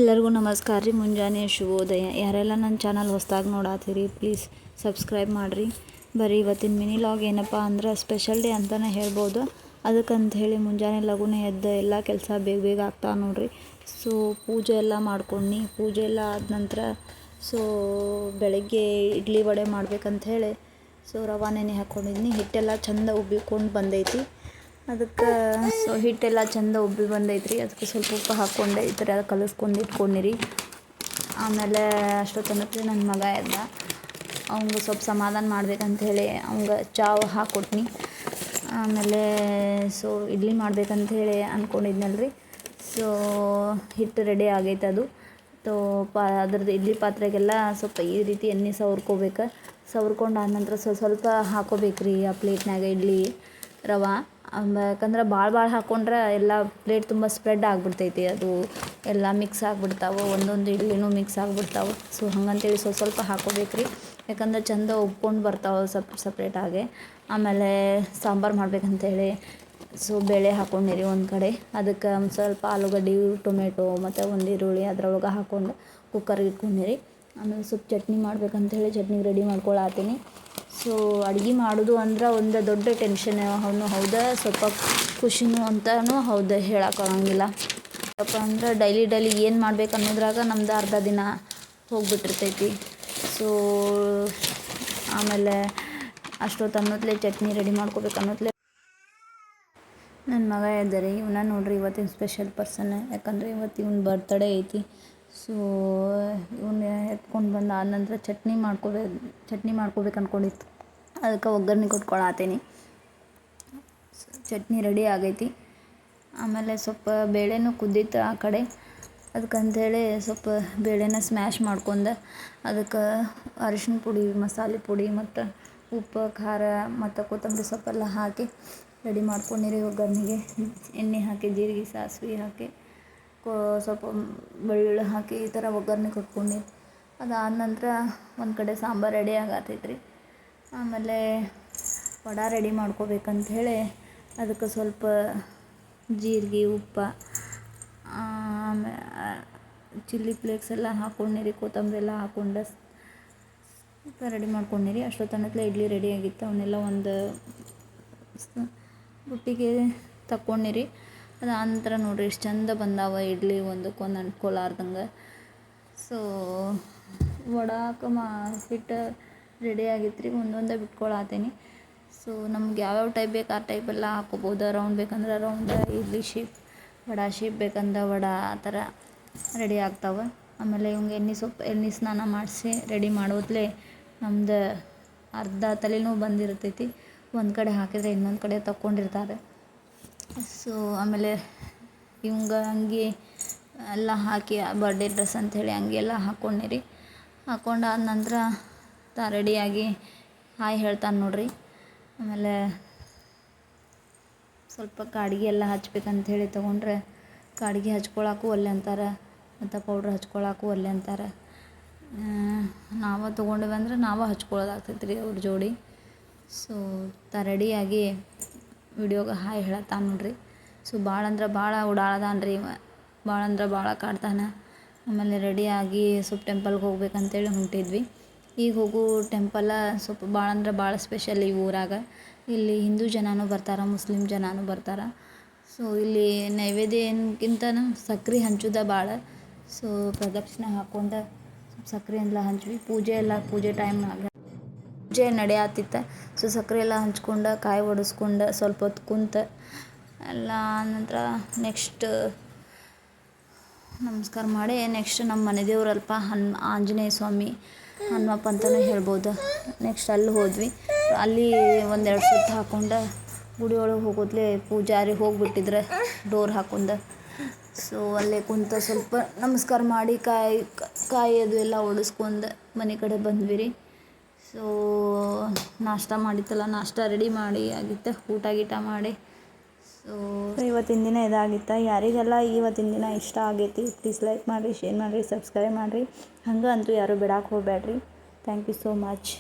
ಎಲ್ಲರಿಗೂ ನಮಸ್ಕಾರ ರೀ. ಮುಂಜಾನೆ ಶುಭೋದಯ. ಯಾರೆಲ್ಲ ನನ್ನ ಚಾನಲ್ ಹೊಸ್ದಾಗಿ ನೋಡಾತೀರಿ ಪ್ಲೀಸ್ ಸಬ್ಸ್ಕ್ರೈಬ್ ಮಾಡಿರಿ. ಬರೀ ಇವತ್ತಿನ ಮಿನಿ ಲಾಗ್ ಏನಪ್ಪ ಅಂದ್ರೆ ಸ್ಪೆಷಲ್ ಡೇ ಅಂತಲೇ ಹೇಳ್ಬೋದು. ಅದಕ್ಕಂತ ಹೇಳಿ ಮುಂಜಾನೆ ಲಘುನೇ ಎದ್ದು ಎಲ್ಲ ಕೆಲಸ ಬೇಗ ಬೇಗ ಆಗ್ತಾವೆ ನೋಡ್ರಿ. ಸೊ ಪೂಜೆ ಎಲ್ಲ ಮಾಡ್ಕೊಂಡು ಪೂಜೆ ಎಲ್ಲ ಆದ ನಂತರ ಸೊ ಬೆಳಗ್ಗೆ ಇಡ್ಲಿ ವಡೆ ಮಾಡ್ಬೇಕಂತ ಹೇಳಿ ಸೊ ರವೆ ನೆನೆ ಹಾಕ್ಕೊಂಡಿದ್ನಿ. ಹಿಟ್ಟೆಲ್ಲ ಚಂದ ಉಬ್ಬಿಕೊಂಡು ಬಂದೈತಿ. ಅದಕ್ಕೆ ಸೊ ಹಿಟ್ಟೆಲ್ಲ ಚಂದ ಉಬ್ಬಿ ಬಂದೈತ್ರಿ. ಅದಕ್ಕೆ ಸ್ವಲ್ಪ ಉಪ್ಪು ಹಾಕ್ಕೊಂಡೆ ಈ ಥರ ಕಲಿಸ್ಕೊಂಡು ಇಟ್ಕೊಂಡಿರಿ. ಆಮೇಲೆ ಅಷ್ಟೊತ್ತನಕ್ಕೆ ನನ್ನ ಮಗ ಎದ್ದ. ಅವ್ನಿಗೆ ಸ್ವಲ್ಪ ಸಮಾಧಾನ ಮಾಡ್ಬೇಕಂಥೇಳಿ ಅವ್ಗೆ ಚಾವ್ ಹಾಕ್ಕೊಟ್ನಿ. ಆಮೇಲೆ ಸೊ ಇಡ್ಲಿ ಮಾಡ್ಬೇಕಂಥೇಳಿ ಅಂದ್ಕೊಂಡಿದ್ನಲ್ರಿ. ಸೊ ಹಿಟ್ಟು ರೆಡಿ ಆಗೈತೆ. ಅದು ತೋ ಅದ್ರದ್ದು ಇಡ್ಲಿ ಪಾತ್ರೆಗೆಲ್ಲ ಸ್ವಲ್ಪ ಈ ರೀತಿ ಎಣ್ಣೆ ಸವರ್ಕೋಬೇಕು. ಸವರ್ಕೊಂಡು ಆದನಂತರ ಸ್ವಲ್ಪ ಹಾಕೋಬೇಕ್ರಿ ಆ ಪ್ಲೇಟ್ನಾಗ ಇಡ್ಲಿ ರವೆ. ಯಾಕಂದ್ರೆ ಭಾಳ ಹಾಕ್ಕೊಂಡ್ರೆ ಎಲ್ಲ ಪ್ಲೇಟ್ ತುಂಬ ಸ್ಪ್ರೆಡ್ ಆಗಿಬಿಡ್ತೈತಿ. ಅದು ಎಲ್ಲ ಮಿಕ್ಸ್ ಆಗಿಬಿಡ್ತಾವೆ, ಒಂದೊಂದು ಇಡ್ಲಿನೂ ಮಿಕ್ಸ್ ಆಗಿಬಿಡ್ತಾವೆ. ಸೊ ಹಂಗಂತೇಳಿ ಸ್ವಲ್ಪ ಹಾಕೋಬೇಕ್ರಿ. ಯಾಕಂದ್ರೆ ಚಂದ ಉಬ್ಕೊಂಡು ಬರ್ತಾವೆ ಸಪ್ರೇಟಾಗಿ. ಆಮೇಲೆ ಸಾಂಬಾರು ಮಾಡ್ಬೇಕಂತೇಳಿ ಸೊ ಬೇಳೆ ಹಾಕ್ಕೊಂಡಿರಿ ಒಂದು ಕಡೆ. ಅದಕ್ಕೆ ಒಂದು ಸ್ವಲ್ಪ ಆಲೂಗಡ್ಡೆ, ಟೊಮೆಟೊ ಮತ್ತು ಒಂದು ಈರುಳ್ಳಿ ಅದ್ರೊಳಗೆ ಹಾಕ್ಕೊಂಡು ಕುಕ್ಕರ್ಗೆ ಇಟ್ಕೊಂಡಿರಿ. ಆಮೇಲೆ ಸ್ವಲ್ಪ ಚಟ್ನಿ ಮಾಡ್ಬೇಕಂತೇಳಿ ಚಟ್ನಿಗೆ ರೆಡಿ ಮಾಡ್ಕೊಳತ್ತೀನಿ. ಸೊ ಅಡುಗೆ ಮಾಡೋದು ಅಂದ್ರೆ ಒಂದು ದೊಡ್ಡ ಟೆನ್ಷನ್ ಹೌದಾ, ಸ್ವಲ್ಪ ಖುಷಿನೂ ಅಂತಲೂ ಹೌದು, ಹೇಳೋಕ್ಕಾಗಂಗಿಲ್ಲ. ಯಾಕಪ್ಪ ಅಂದ್ರೆ ಡೈಲಿ ಏನು ಮಾಡ್ಬೇಕು ಅನ್ನೋದ್ರಾಗ ನಮ್ದು ಅರ್ಧ ದಿನ ಹೋಗ್ಬಿಟ್ಟಿರ್ತೈತಿ. ಸೊ ಆಮೇಲೆ ಅಷ್ಟೊತ್ತು ಅನ್ನೋತ್ಲೆ ಚಟ್ನಿ ರೆಡಿ ಮಾಡ್ಕೋಬೇಕು ಅನ್ನೋತ್ಲೆ ನನ್ನ ಮಗ ಇದ್ದಾರೆ. ಇವನ್ನ ನೋಡ್ರಿ ಇವತ್ತಿನ ಸ್ಪೆಷಲ್ ಪರ್ಸನ್. ಯಾಕಂದರೆ ಇವತ್ತು ಇವನ ಬರ್ತ್ಡೇ ಐತಿ. ಸೊ ಇವನ್ನ ಎತ್ಕೊಂಡು ಬಂದು ಆದ ನಂತರ ಚಟ್ನಿ ಮಾಡ್ಕೋಬೇಕು ಅಂದ್ಕೊಂಡಿತ್ತು. ಅದಕ್ಕೆ ಒಗ್ಗರಣೆ ಕೊಟ್ಕೊಳತ್ತೀನಿ. ಚಟ್ನಿ ರೆಡಿ ಆಗೈತಿ. ಆಮೇಲೆ ಸ್ವಲ್ಪ ಬೇಳೆನೂ ಕುದ್ದಿತ್ತು ಆ ಕಡೆ. ಅದಕ್ಕಂಥೇಳಿ ಸ್ವಲ್ಪ ಬೇಳೆನ ಸ್ಮ್ಯಾಶ್ ಮಾಡ್ಕೊಂಡು ಅದಕ್ಕೆ ಅರಿಶಿನ ಪುಡಿ, ಮಸಾಲೆ ಪುಡಿ ಮತ್ತು ಉಪ್ಪು, ಖಾರ ಮತ್ತು ಕೊತ್ತಂಬರಿ ಸೊಪ್ಪೆಲ್ಲ ಹಾಕಿ ರೆಡಿ ಮಾಡ್ಕೊಂಡಿರಿ. ಒಗ್ಗರಣೆಗೆ ಎಣ್ಣೆ ಹಾಕಿ ಜೀರಿಗೆ ಸಾಸಿವೆ ಹಾಕಿ ಸ್ವಲ್ಪ ಬೆಳ್ಳುಳ್ಳಿ ಹಾಕಿ ಈ ಥರ ಒಗ್ಗರಣೆ ಕೊಟ್ಕೊಂಡು ಅದಾದ ನಂತರ ಒಂದು ಕಡೆ ಸಾಂಬಾರು ರೆಡಿ ಆಗತ್ತೈತ್ರಿ. ಆಮೇಲೆ ವಡೆ ರೆಡಿ ಮಾಡ್ಕೋಬೇಕಂತ ಹೇಳಿ ಅದಕ್ಕೆ ಸ್ವಲ್ಪ ಜೀರಿಗೆ, ಉಪ್ಪು, ಚಿಲ್ಲಿ ಫ್ಲೇಕ್ಸ್ ಎಲ್ಲ ಹಾಕ್ಕೊಂಡಿರಿ, ಕೊತ್ತಂಬರಿ ಎಲ್ಲ ಹಾಕ್ಕೊಂಡು ರೆಡಿ ಮಾಡ್ಕೊಂಡಿರಿ. ಅಷ್ಟೊತ್ತನಕ್ಕೆ ಇಡ್ಲಿ ರೆಡಿ ಆಗಿತ್ತು. ಅವನ್ನೆಲ್ಲ ಒಂದು ಬುಟ್ಟಿಗೆ ತಕ್ಕೊಂಡಿರಿ. ಅದಾದ ನಂತರ ನೋಡಿರಿ ಎಷ್ಟು ಚಂದ ಬಂದಾವ ಇಡ್ಲಿ, ಒಂದಕ್ಕೊಂದು ಅಂಟ್ಕೊಲಾರ್ದಂಗೆ. ಸೊ ವಡಾಕ ಹಿಟ್ಟು ರೆಡಿ ಆಗಿತ್ತು ರೀ. ಒಂದೊಂದೇ ಬಿಟ್ಕೊಳತ್ತೀನಿ. ಸೊ ನಮ್ಗೆ ಯಾವ್ಯಾವ ಟೈಪ್ ಬೇಕು ಆ ಟೈಪೆಲ್ಲ ಹಾಕ್ಕೋಬೋದು. ರೌಂಡ್ ಬೇಕಂದ್ರೆ round, idli shape, vada shape ಬೇಕಂದ್ರೆ ವಡೆ, ಆ ಥರ ರೆಡಿ ಆಗ್ತಾವೆ. ಆಮೇಲೆ ಇವಂಗೆ ಎಣ್ಣೆ ಸ್ನಾನ ಮಾಡಿಸಿ ರೆಡಿ ಮಾಡೋದ್ಲೇ ನಮ್ದು ಅರ್ಧ ತಲೆನೂ ಬಂದಿರ್ತೈತಿ. ಒಂದು ಕಡೆ ಹಾಕಿದರೆ ಇನ್ನೊಂದು ಕಡೆ ತಕ್ಕೊಂಡಿರ್ತಾರೆ. ಸೊ ಆಮೇಲೆ ಇವಂಗೆ ಅಂಗಿ ಎಲ್ಲ ಹಾಕಿ ಬರ್ಡೇ ಡ್ರೆಸ್ ಅಂಥೇಳಿ ಅಂಗಿ ಎಲ್ಲ ಹಾಕ್ಕೊಂಡಿರಿ. ಹಾಕ್ಕೊಂಡಾದ ನಂತರ ರೆಡಿಯಾಗಿ ಹಾಯ್ ಹೇಳ್ತಾನೆ ನೋಡ್ರಿ. ಆಮೇಲೆ ಸ್ವಲ್ಪ ಕಾಡಿಗೆ ಎಲ್ಲ ಹಚ್ಬೇಕಂಥೇಳಿ ತೊಗೊಂಡ್ರೆ ಕಾಡಿಗೆ ಹಚ್ಕೊಳಕ್ಕೂ ಒಲ್ಲೆ ಅಂತಾರೆ ಮತ್ತು ಪೌಡ್ರ್ ಹಚ್ಕೊಳಕ್ಕೂ ಒಲ್ಲೆ ಅಂತಾರೆ. ನಾವು ತೊಗೊಂಡೇವೆ ಅಂದ್ರೆ ನಾವು ಹಚ್ಕೊಳ್ಳೋದಾಗ್ತೈತೆ ರೀ ಅವ್ರ ಜೋಡಿ. ಸೊ ರೆಡಿಯಾಗಿ ವಿಡಿಯೋಗೆ ಹಾಯ್ ಹೇಳತ್ತಾನ ನೋಡ್ರಿ. ಸೊ ಭಾಳ ಅಂದ್ರೆ ಭಾಳ ಓಡಾಡ್ದಾನ ರೀ. ಭಾಳ ಅಂದ್ರೆ ಭಾಳ ಕಾಡ್ತಾನೆ. ಆಮೇಲೆ ರೆಡಿಯಾಗಿ ಸ್ವಲ್ಪ ಟೆಂಪಲ್ಗೆ ಹೋಗ್ಬೇಕಂತೇಳಿ ಹೊಂಟಿದ್ವಿ. ಈಗ ಹೋಗೋ ಟೆಂಪಲ್ಲ ಸ್ವಲ್ಪ ಭಾಳ ಅಂದ್ರೆ ಭಾಳ ಸ್ಪೆಷಲ್ ಈ ಊರಾಗ. ಇಲ್ಲಿ ಹಿಂದೂ ಜನನೂ ಬರ್ತಾರೆ, ಮುಸ್ಲಿಮ್ ಜನನೂ ಬರ್ತಾರೆ. ಸೊ ಇಲ್ಲಿ ನೈವೇದ್ಯಕ್ಕಿಂತನೂ ಸಕ್ರೆ ಹಂಚೋದೇ ಭಾಳ. ಸೊ ಪ್ರದಕ್ಷಿಣೆ ಹಾಕ್ಕೊಂಡು ಸಕ್ರೆ ಎಲ್ಲ ಹಂಚ್ವಿ. ಪೂಜೆ ಟೈಮ್ನಾಗ ಪೂಜೆ ನಡೆಯತ್ತಿತ್ತು. ಸೊ ಸಕ್ಕರೆ ಎಲ್ಲ ಹಂಚ್ಕೊಂಡು ಕಾಯಿ ಒಡಿಸ್ಕೊಂಡು ಸ್ವಲ್ಪ ಹೊತ್ತು ಕುಂತು ಎಲ್ಲ ನಂತರ ನೆಕ್ಸ್ಟ್ ನಮಸ್ಕಾರ ಮಾಡಿ ನೆಕ್ಸ್ಟ್ ನಮ್ಮ ಮನೆ ದೇವರಲ್ಪ ಆಂಜನೇಯ ಸ್ವಾಮಿ, ಹನುಮಪ್ಪ ಅಂತಲೂ ಹೇಳ್ಬೋದು. ನೆಕ್ಸ್ಟ್ ಅಲ್ಲಿ ಹೋದ್ವಿ. ಅಲ್ಲಿ ಒಂದೆರಡು ಸುತ್ತು ಹಾಕ್ಕೊಂಡು ಗುಡಿ ಒಳಗೆ ಹೋಗೋದ್ಲೇ ಪೂಜಾರಿ ಹೋಗಿಬಿಟ್ಟಿದ್ರೆ ಡೋರ್ ಹಾಕ್ಕೊಂಡು. ಸೊ ಅಲ್ಲೇ ಕುಂತು ಸ್ವಲ್ಪ ನಮಸ್ಕಾರ ಮಾಡಿ ಕಾಯಿ ಅದು ಎಲ್ಲ ಒಡಿಸ್ಕೊಂಡು ಮನೆ ಕಡೆ ಬಂದ್ವಿ ರೀ. ಸೊ ನಾಷ್ಟ ಮಾಡಿತ್ತಲ್ಲ, ನಾಷ್ಟ ರೆಡಿ ಮಾಡಿ ಆಗಿತ್ತು. ಊಟ ಮಾಡಿ ಸೊ ಇವತ್ತಿನ ದಿನ ಇದಾಗಿತ್ತು. ಯಾರಿಗೆಲ್ಲ ಇವತ್ತಿನ ದಿನ ಇಷ್ಟ ಆಗೈತಿ ಪ್ಲೀಸ್ ಲೈಕ್ ಮಾಡಿರಿ, ಶೇರ್ ಮಾಡಿರಿ, ಸಬ್ಸ್ಕ್ರೈಬ್ ಮಾಡಿರಿ. ಹಂಗೆ ಅಂತೂ ಯಾರೂ ಬಿಡಕ್ಕೆ ಹೋಗಬೇಡ್ರಿ. Thank you so much.